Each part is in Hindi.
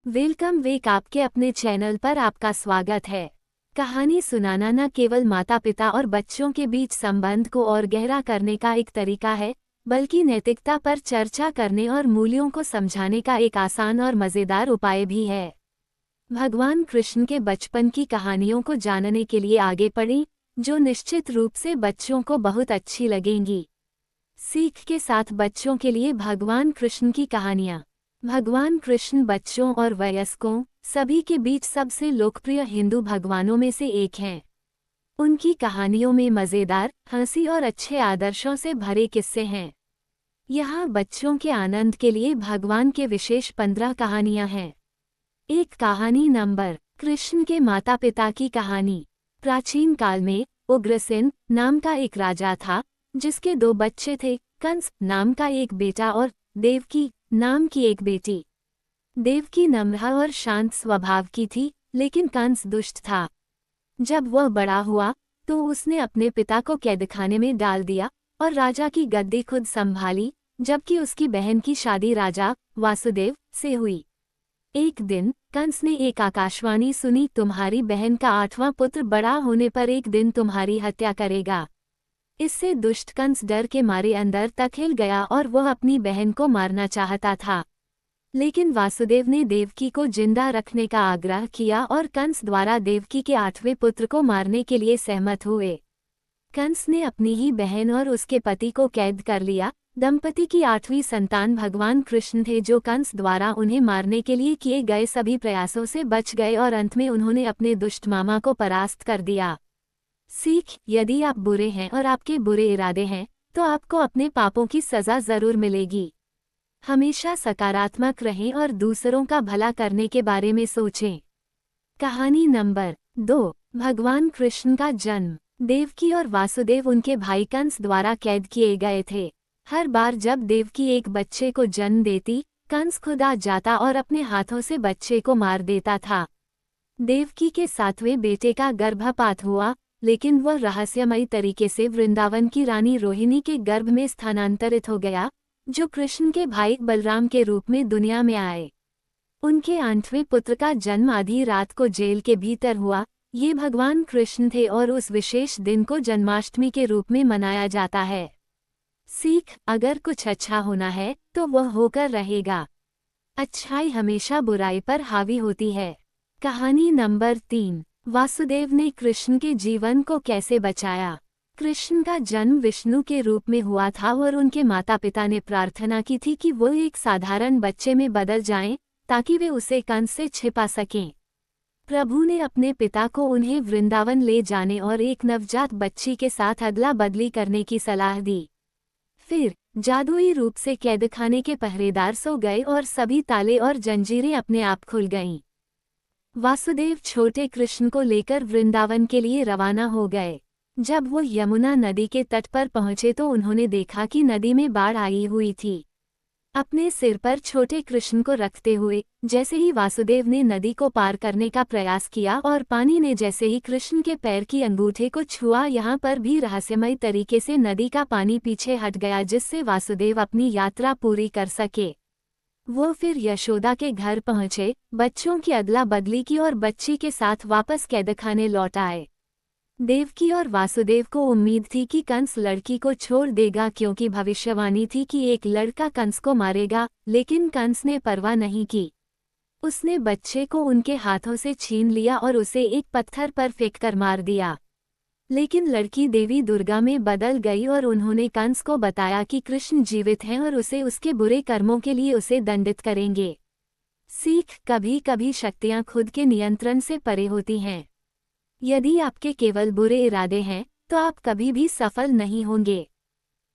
वेलकम वेक आपके अपने चैनल पर आपका स्वागत है। कहानी सुनाना न केवल माता पिता और बच्चों के बीच संबंध को और गहरा करने का एक तरीका है, बल्कि नैतिकता पर चर्चा करने और मूल्यों को समझाने का एक आसान और मज़ेदार उपाय भी है। भगवान कृष्ण के बचपन की कहानियों को जानने के लिए आगे बढ़ें, जो निश्चित रूप से बच्चों को बहुत अच्छी लगेंगी। सीख के साथ बच्चों के लिए भगवान कृष्ण की कहानियाँ। भगवान कृष्ण बच्चों और वयस्कों सभी के बीच सबसे लोकप्रिय हिंदू भगवानों में से एक हैं। उनकी कहानियों में मज़ेदार, हंसी और अच्छे आदर्शों से भरे किस्से हैं। यहाँ बच्चों के आनंद के लिए भगवान के विशेष 15 कहानियाँ हैं। एक कहानी नंबर, कृष्ण के माता पिता की कहानी। प्राचीन काल में उग्रसेन नाम का एक राजा था, जिसके 2 बच्चे थे, कंस नाम का एक बेटा और देवकी नाम की एक बेटी। देवकी नम्र और शांत स्वभाव की थी, लेकिन कंस दुष्ट था। जब वह बड़ा हुआ तो उसने अपने पिता को कैदखाने में डाल दिया और राजा की गद्दी खुद संभाली, जबकि उसकी बहन की शादी राजा वासुदेव से हुई। एक दिन कंस ने एक आकाशवाणी सुनी, तुम्हारी बहन का 8वां पुत्र बड़ा होने पर एक दिन तुम्हारी हत्या करेगा। इससे दुष्ट कंस डर के मारे अंदर तक हिल गया और वह अपनी बहन को मारना चाहता था। लेकिन वासुदेव ने देवकी को जिंदा रखने का आग्रह किया और कंस द्वारा देवकी के 8वें पुत्र को मारने के लिए सहमत हुए। कंस ने अपनी ही बहन और उसके पति को कैद कर लिया। दंपति की 8वीं संतान भगवान कृष्ण थे, जो कंस द्वारा उन्हें मारने के लिए किए गए सभी प्रयासों से बच गए और अंत में उन्होंने अपने दुष्ट मामा को परास्त कर दिया। सीख, यदि आप बुरे हैं और आपके बुरे इरादे हैं, तो आपको अपने पापों की सज़ा ज़रूर मिलेगी। हमेशा सकारात्मक रहें और दूसरों का भला करने के बारे में सोचें। कहानी नंबर 2, भगवान कृष्ण का जन्म। देवकी और वासुदेव उनके भाई कंस द्वारा कैद किए गए थे। हर बार जब देवकी एक बच्चे को जन्म देती, कंस खुद आ जाता और अपने हाथों से बच्चे को मार देता था। देवकी के 7वें बेटे का गर्भपात हुआ, लेकिन वह रहस्यमयी तरीके से वृंदावन की रानी रोहिणी के गर्भ में स्थानांतरित हो गया, जो कृष्ण के भाई बलराम के रूप में दुनिया में आए। उनके 8वें पुत्र का जन्म आधी रात को जेल के भीतर हुआ। ये भगवान कृष्ण थे और उस विशेष दिन को जन्माष्टमी के रूप में मनाया जाता है। सीख, अगर कुछ अच्छा होना है तो वह होकर रहेगा। अच्छाई हमेशा बुराई पर हावी होती है। कहानी नंबर 3, वासुदेव ने कृष्ण के जीवन को कैसे बचाया। कृष्ण का जन्म विष्णु के रूप में हुआ था और उनके माता पिता ने प्रार्थना की थी कि वो एक साधारण बच्चे में बदल जाएं, ताकि वे उसे कंस से छिपा सकें। प्रभु ने अपने पिता को उन्हें वृंदावन ले जाने और एक नवजात बच्ची के साथ अदला बदली करने की सलाह दी। फिर जादुई रूप से कैदखाने के पहरेदार सो गए और सभी ताले और जंजीरें अपने आप खुल गईं। वासुदेव छोटे कृष्ण को लेकर वृंदावन के लिए रवाना हो गए। जब वो यमुना नदी के तट पर पहुंचे तो उन्होंने देखा कि नदी में बाढ़ आई हुई थी। अपने सिर पर छोटे कृष्ण को रखते हुए जैसे ही वासुदेव ने नदी को पार करने का प्रयास किया और पानी ने जैसे ही कृष्ण के पैर की अंगूठे को छुआ, यहाँ पर भी रहस्यमय तरीके से नदी का पानी पीछे हट गया, जिससे वासुदेव अपनी यात्रा पूरी कर सके। वो फिर यशोदा के घर पहुंचे, बच्चों की अदला बदली की और बच्ची के साथ वापस कैदखाने लौट आए। देवकी और वासुदेव को उम्मीद थी कि कंस लड़की को छोड़ देगा, क्योंकि भविष्यवाणी थी कि एक लड़का कंस को मारेगा, लेकिन कंस ने परवाह नहीं की। उसने बच्चे को उनके हाथों से छीन लिया और उसे एक पत्थर पर फेंककर मार दिया। लेकिन लड़की देवी दुर्गा में बदल गई और उन्होंने कंस को बताया कि कृष्ण जीवित हैं और उसे उसके बुरे कर्मों के लिए उसे दंडित करेंगे। सीख, कभी कभी शक्तियां खुद के नियंत्रण से परे होती हैं। यदि आपके केवल बुरे इरादे हैं तो आप कभी भी सफल नहीं होंगे।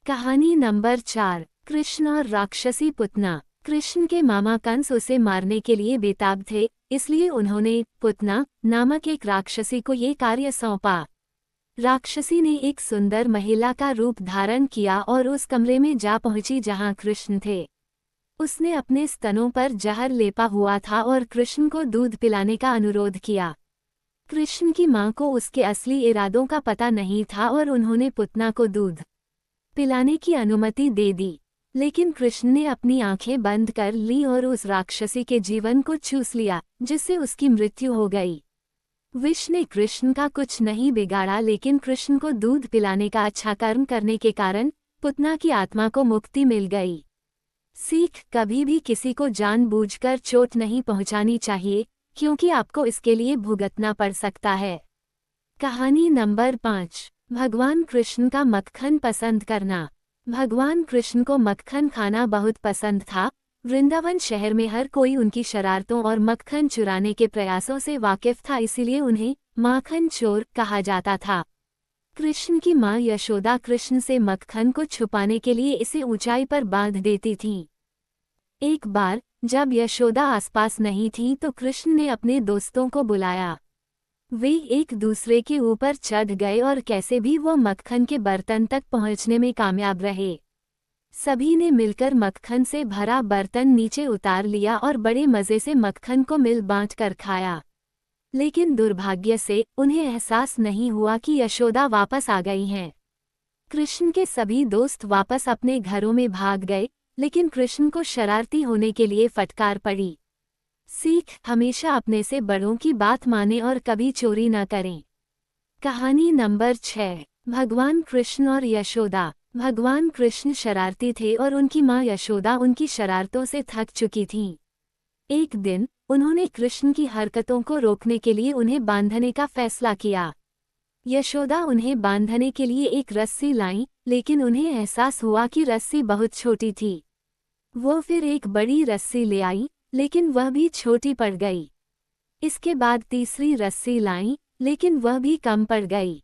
कहानी नंबर 4, कृष्ण और राक्षसी पुतना। कृष्ण के मामा कंस उसे मारने के लिए बेताब थे, इसलिए उन्होंने पुतना नामक एक राक्षसी को ये कार्य सौंपा। राक्षसी ने एक सुंदर महिला का रूप धारण किया और उस कमरे में जा पहुंची जहां कृष्ण थे। उसने अपने स्तनों पर जहर लेपा हुआ था और कृष्ण को दूध पिलाने का अनुरोध किया। कृष्ण की मां को उसके असली इरादों का पता नहीं था और उन्होंने पुतना को दूध पिलाने की अनुमति दे दी। लेकिन कृष्ण ने अपनी आंखें बंद कर ली और उस राक्षसी के जीवन को चूस लिया, जिससे उसकी मृत्यु हो गई। विष ने कृष्ण का कुछ नहीं बिगाड़ा, लेकिन कृष्ण को दूध पिलाने का अच्छा कर्म करने के कारण पुतना की आत्मा को मुक्ति मिल गई। सीख: कभी भी किसी को जानबूझकर चोट नहीं पहुंचानी चाहिए, क्योंकि आपको इसके लिए भुगतना पड़ सकता है। कहानी नंबर 5। भगवान कृष्ण का मक्खन पसंद करना। भगवान कृष्ण को मक्खन खाना बहुत पसंद था। वृंदावन शहर में हर कोई उनकी शरारतों और मक्खन चुराने के प्रयासों से वाकिफ था, इसीलिए उन्हें माखन चोर कहा जाता था। कृष्ण की मां यशोदा कृष्ण से मक्खन को छुपाने के लिए इसे ऊंचाई पर बांध देती थीं। एक बार जब यशोदा आसपास नहीं थी तो कृष्ण ने अपने दोस्तों को बुलाया। वे एक दूसरे के ऊपर चढ़ गए और कैसे भी वो मक्खन के बर्तन तक पहुंचने में कामयाब रहे। सभी ने मिलकर मक्खन से भरा बर्तन नीचे उतार लिया और बड़े मजे से मक्खन को मिल बांट कर खाया। लेकिन दुर्भाग्य से उन्हें एहसास नहीं हुआ कि यशोदा वापस आ गई हैं। कृष्ण के सभी दोस्त वापस अपने घरों में भाग गए, लेकिन कृष्ण को शरारती होने के लिए फटकार पड़ी। सीख: हमेशा अपने से बड़ों की बात माने और कभी चोरी न करें। कहानी नंबर 6। भगवान कृष्ण और यशोदा। भगवान कृष्ण शरारती थे और उनकी मां यशोदा उनकी शरारतों से थक चुकी थीं। एक दिन उन्होंने कृष्ण की हरकतों को रोकने के लिए उन्हें बांधने का फैसला किया। यशोदा उन्हें बांधने के लिए एक रस्सी लाई, लेकिन उन्हें एहसास हुआ कि रस्सी बहुत छोटी थी। वो फिर एक बड़ी रस्सी ले आई, लेकिन वह भी छोटी पड़ गई। इसके बाद तीसरी रस्सी लाई, लेकिन वह भी कम पड़ गई।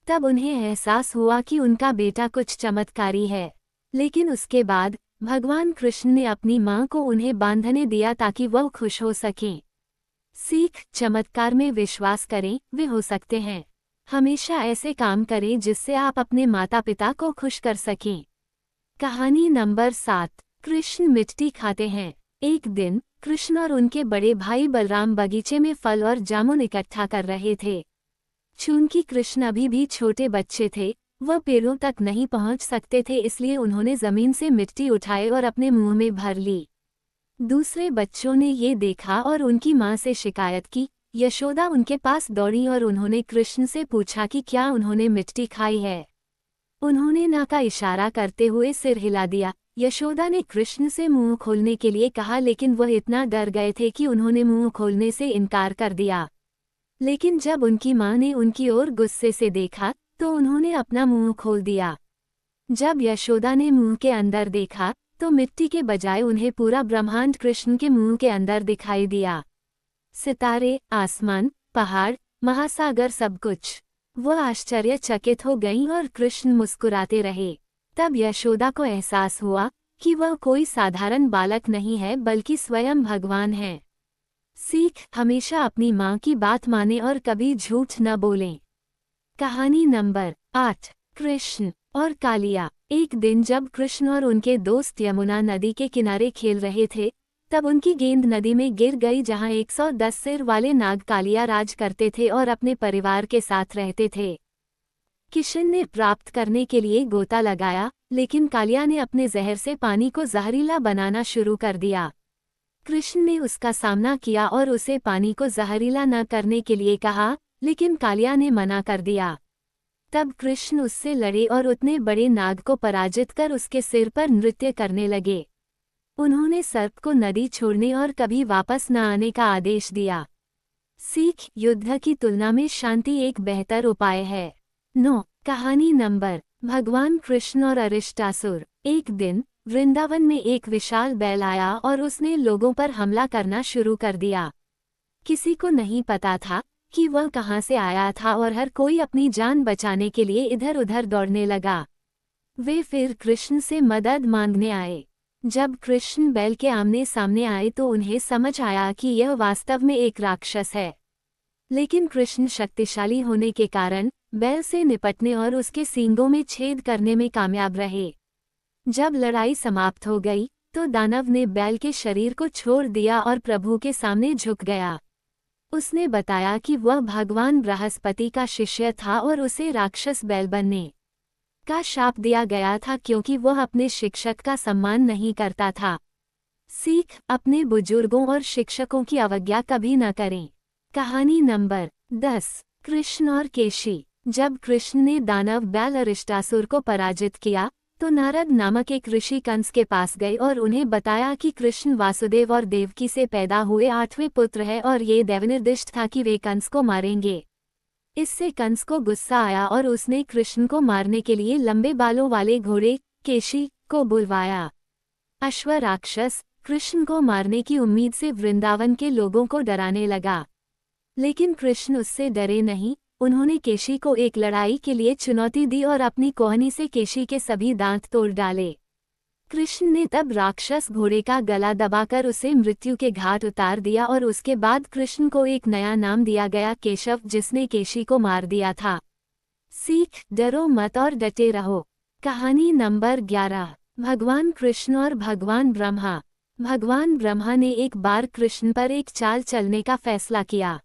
तब उन्हें एहसास हुआ कि उनका बेटा कुछ चमत्कारी है। लेकिन उसके बाद भगवान कृष्ण ने अपनी मां को उन्हें बांधने दिया ताकि वह खुश हो सकें। सीख: चमत्कार में विश्वास करें, वे हो सकते हैं। हमेशा ऐसे काम करें जिससे आप अपने माता पिता को खुश कर सकें। कहानी नंबर 7। कृष्ण मिट्टी खाते हैं। एक दिन कृष्ण और उनके बड़े भाई बलराम बगीचे में फल और जामुन इकट्ठा कर रहे थे। चूंकि कृष्ण अभी भी छोटे बच्चे थे, वह पेड़ों तक नहीं पहुंच सकते थे, इसलिए उन्होंने जमीन से मिट्टी उठाई और अपने मुंह में भर ली। दूसरे बच्चों ने ये देखा और उनकी मां से शिकायत की। यशोदा उनके पास दौड़ी और उन्होंने कृष्ण से पूछा कि क्या उन्होंने मिट्टी खाई है। उन्होंने ना का इशारा करते हुए सिर हिला दिया। यशोदा ने कृष्ण से मुंह खोलने के लिए कहा, लेकिन वह इतना डर गए थे कि उन्होंने मुंह खोलने से इनकार कर दिया। लेकिन जब उनकी मां ने उनकी ओर गुस्से से देखा तो उन्होंने अपना मुंह खोल दिया। जब यशोदा ने मुंह के अंदर देखा तो मिट्टी के बजाय उन्हें पूरा ब्रह्मांड कृष्ण के मुंह के अंदर दिखाई दिया। सितारे, आसमान, पहाड़, महासागर, सब कुछ। वह आश्चर्यचकित हो गईं और कृष्ण मुस्कुराते रहे। तब यशोदा को एहसास हुआ कि वह कोई साधारण बालक नहीं है, बल्कि स्वयं भगवान है। सीख: हमेशा अपनी मां की बात माने और कभी झूठ न बोलें। कहानी नंबर 8। कृष्ण और कालिया। एक दिन जब कृष्ण और उनके दोस्त यमुना नदी के किनारे खेल रहे थे, तब उनकी गेंद नदी में गिर गई, जहां 110 सिर वाले नाग कालिया राज करते थे और अपने परिवार के साथ रहते थे। किशन ने प्राप्त करने के लिए गोता लगाया, लेकिन कालिया ने अपने जहर से पानी को जहरीला बनाना शुरू कर दिया। कृष्ण ने उसका सामना किया और उसे पानी को जहरीला न करने के लिए कहा, लेकिन कालिया ने मना कर दिया। तब कृष्ण उससे लड़े और उतने बड़े नाग को पराजित कर उसके सिर पर नृत्य करने लगे। उन्होंने सर्प को नदी छोड़ने और कभी वापस न आने का आदेश दिया। सीख: युद्ध की तुलना में शांति एक बेहतर उपाय है। 9। कहानी नंबर। भगवान कृष्ण और अरिष्टासुर। एक दिन वृंदावन में एक विशाल बैल आया और उसने लोगों पर हमला करना शुरू कर दिया। किसी को नहीं पता था कि वह कहाँ से आया था और हर कोई अपनी जान बचाने के लिए इधर उधर दौड़ने लगा। वे फिर कृष्ण से मदद मांगने आए। जब कृष्ण बैल के आमने सामने आए तो उन्हें समझ आया कि यह वास्तव में एक राक्षस है। लेकिन कृष्ण शक्तिशाली होने के कारण बैल से निपटने और उसके सींगों में छेद करने में कामयाब रहे। जब लड़ाई समाप्त हो गई तो दानव ने बैल के शरीर को छोड़ दिया और प्रभु के सामने झुक गया। उसने बताया कि वह भगवान बृहस्पति का शिष्य था और उसे राक्षस बैल बनने का शाप दिया गया था क्योंकि वह अपने शिक्षक का सम्मान नहीं करता था। सीख, अपने बुजुर्गों और शिक्षकों की अवज्ञा कभी न करें। कहानी नंबर 10, कृष्ण और केशी। जब कृष्ण ने दानव बैल अरिष्टासुर को पराजित किया तो नारद नामक एक ऋषि कंस के पास गए और उन्हें बताया कि कृष्ण वासुदेव और देवकी से पैदा हुए 8वें पुत्र है और ये दैवनिर्दिष्ट था कि वे कंस को मारेंगे। इससे कंस को गुस्सा आया और उसने कृष्ण को मारने के लिए लंबे बालों वाले घोड़े केशी को बुलवाया। अश्व राक्षस कृष्ण को मारने की उम्मीद से वृंदावन के लोगों को डराने लगा, लेकिन कृष्ण उससे डरे नहीं। उन्होंने केशी को एक लड़ाई के लिए चुनौती दी और अपनी कोहनी से केशी के सभी दांत तोड़ डाले। कृष्ण ने तब राक्षस घोड़े का गला दबाकर उसे मृत्यु के घाट उतार दिया और उसके बाद कृष्ण को एक नया नाम दिया गया, केशव, जिसने केशी को मार दिया था। सीख, डरो मत और डटे रहो। कहानी नंबर 11, भगवान कृष्ण और भगवान ब्रह्मा। भगवान ब्रह्मा ने एक बार कृष्ण पर एक चाल चलने का फैसला किया।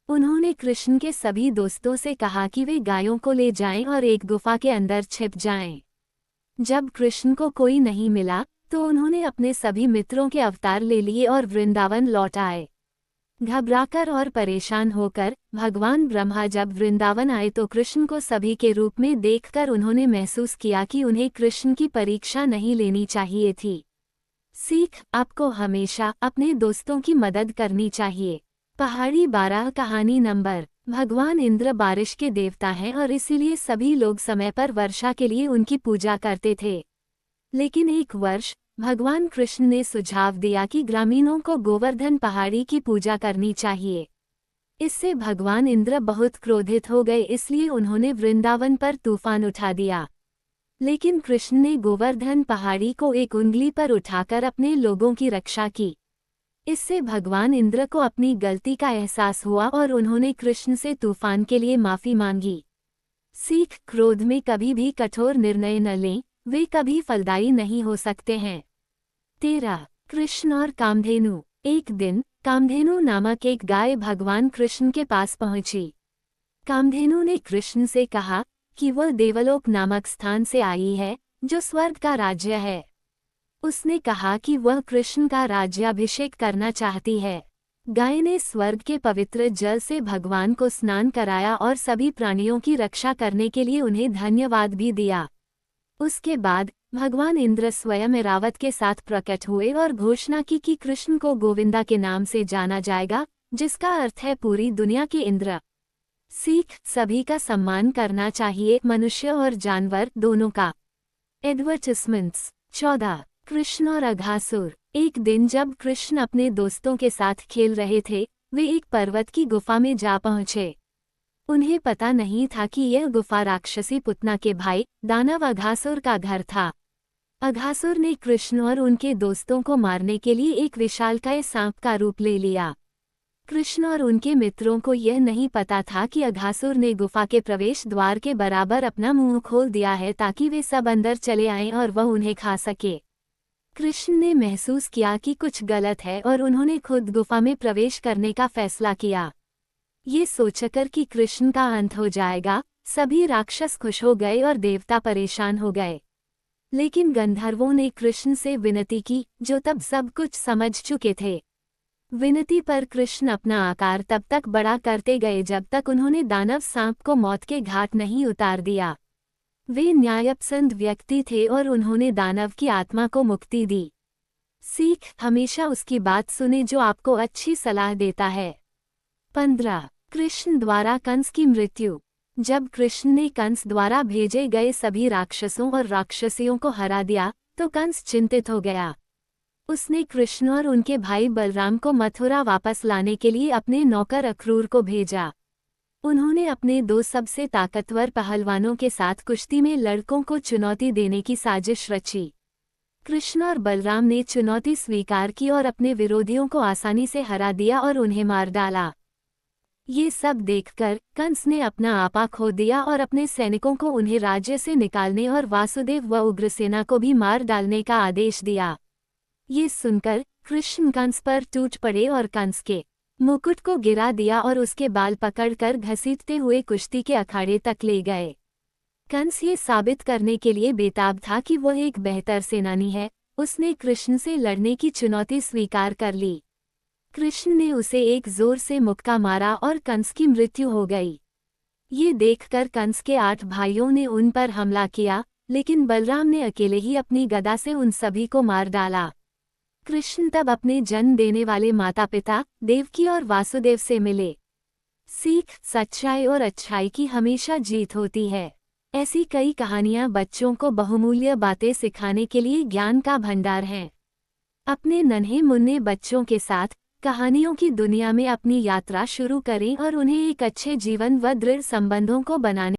उन्होंने कृष्ण के सभी दोस्तों से कहा कि वे गायों को ले जाएं और एक गुफा के अंदर छिप जाएं। जब कृष्ण को कोई नहीं मिला तो उन्होंने अपने सभी मित्रों के अवतार ले लिए और वृंदावन लौट आए। घबराकर और परेशान होकर भगवान ब्रह्मा जब वृंदावन आए तो कृष्ण को सभी के रूप में देखकर उन्होंने महसूस किया कि उन्हें कृष्ण की परीक्षा नहीं लेनी चाहिए थी। सीख, आपको हमेशा अपने दोस्तों की मदद करनी चाहिए। पहाड़ी 12। कहानी नंबर, भगवान इंद्र बारिश के देवता हैं और इसीलिए सभी लोग समय पर वर्षा के लिए उनकी पूजा करते थे। लेकिन एक वर्ष भगवान कृष्ण ने सुझाव दिया कि ग्रामीणों को गोवर्धन पहाड़ी की पूजा करनी चाहिए। इससे भगवान इंद्र बहुत क्रोधित हो गए, इसलिए उन्होंने वृंदावन पर तूफान उठा दिया। लेकिन कृष्ण ने गोवर्धन पहाड़ी को एक उंगली पर उठाकर अपने लोगों की रक्षा की। इससे भगवान इंद्र को अपनी गलती का एहसास हुआ और उन्होंने कृष्ण से तूफान के लिए माफी मांगी। सीख, क्रोध में कभी भी कठोर निर्णय न लें, वे कभी फलदायी नहीं हो सकते हैं। 13, कृष्ण और कामधेनु। एक दिन कामधेनु नामक एक गाय भगवान कृष्ण के पास पहुंची। कामधेनु ने कृष्ण से कहा कि वह देवलोक नामक स्थान से आई है, जो स्वर्ग का राज्य है। उसने कहा कि वह कृष्ण का राज्याभिषेक करना चाहती है। गाय ने स्वर्ग के पवित्र जल से भगवान को स्नान कराया और सभी प्राणियों की रक्षा करने के लिए उन्हें धन्यवाद भी दिया। उसके बाद भगवान इंद्र स्वयं ऐरावत के साथ प्रकट हुए और घोषणा की कि कृष्ण को गोविंदा के नाम से जाना जाएगा, जिसका अर्थ है पूरी दुनिया के इंद्र। सीख, सभी का सम्मान करना चाहिए, मनुष्य और जानवर दोनों का। एडवर्टिजमेंट्स। 14, कृष्ण और अघासुर। एक दिन जब कृष्ण अपने दोस्तों के साथ खेल रहे थे, वे एक पर्वत की गुफा में जा पहुंचे। उन्हें पता नहीं था कि यह गुफा राक्षसी पुतना के भाई दानव अघासुर का घर था। अघासुर ने कृष्ण और उनके दोस्तों को मारने के लिए एक विशालकाय सांप का रूप ले लिया। कृष्ण और उनके मित्रों को यह नहीं पता था कि अघासुर ने गुफा के प्रवेश द्वार के बराबर अपना मुंह खोल दिया है ताकि वे सब अंदर चले आएं और वह उन्हें खा सके। कृष्ण ने महसूस किया कि कुछ गलत है और उन्होंने खुद गुफा में प्रवेश करने का फैसला किया। ये सोचकर कि कृष्ण का अंत हो जाएगा, सभी राक्षस खुश हो गए और देवता परेशान हो गए। लेकिन गंधर्वों ने कृष्ण से विनती की, जो तब सब कुछ समझ चुके थे। विनती पर कृष्ण अपना आकार तब तक बड़ा करते गए जब तक उन्होंने दानव सांप को मौत के घाट नहीं उतार दिया। वे न्यायपसंद व्यक्ति थे और उन्होंने दानव की आत्मा को मुक्ति दी। सीख, हमेशा उसकी बात सुने जो आपको अच्छी सलाह देता है। 15, कृष्ण द्वारा कंस की मृत्यु। जब कृष्ण ने कंस द्वारा भेजे गए सभी राक्षसों और राक्षसियों को हरा दिया तो कंस चिंतित हो गया। उसने कृष्ण और उनके भाई बलराम को मथुरा वापस लाने के लिए अपने नौकर अक्रूर को भेजा। उन्होंने अपने दो सबसे ताकतवर पहलवानों के साथ कुश्ती में लड़कों को चुनौती देने की साजिश रची। कृष्ण और बलराम ने चुनौती स्वीकार की और अपने विरोधियों को आसानी से हरा दिया और उन्हें मार डाला। ये सब देखकर कंस ने अपना आपा खो दिया और अपने सैनिकों को उन्हें राज्य से निकालने और वासुदेव व उग्रसेना को भी मार डालने का आदेश दिया। ये सुनकर कृष्ण कंस पर टूट पड़े और कंस के मुकुट को गिरा दिया और उसके बाल पकड़कर घसीटते हुए कुश्ती के अखाड़े तक ले गए। कंस ये साबित करने के लिए बेताब था कि वह एक बेहतर सेनानी है। उसने कृष्ण से लड़ने की चुनौती स्वीकार कर ली। कृष्ण ने उसे एक जोर से मुक्का मारा और कंस की मृत्यु हो गई। ये देखकर कंस के 8 भाइयों ने उन पर हमला किया, लेकिन बलराम ने अकेले ही अपनी गदा से उन सभी को मार डाला। कृष्ण तब अपने जन्म देने वाले माता पिता देवकी और वासुदेव से मिले। सीख, सच्चाई और अच्छाई की हमेशा जीत होती है। ऐसी कई कहानियां बच्चों को बहुमूल्य बातें सिखाने के लिए ज्ञान का भंडार हैं। अपने नन्हे मुन्ने बच्चों के साथ कहानियों की दुनिया में अपनी यात्रा शुरू करें और उन्हें एक अच्छे जीवन व दृढ़ संबंधों को बनाने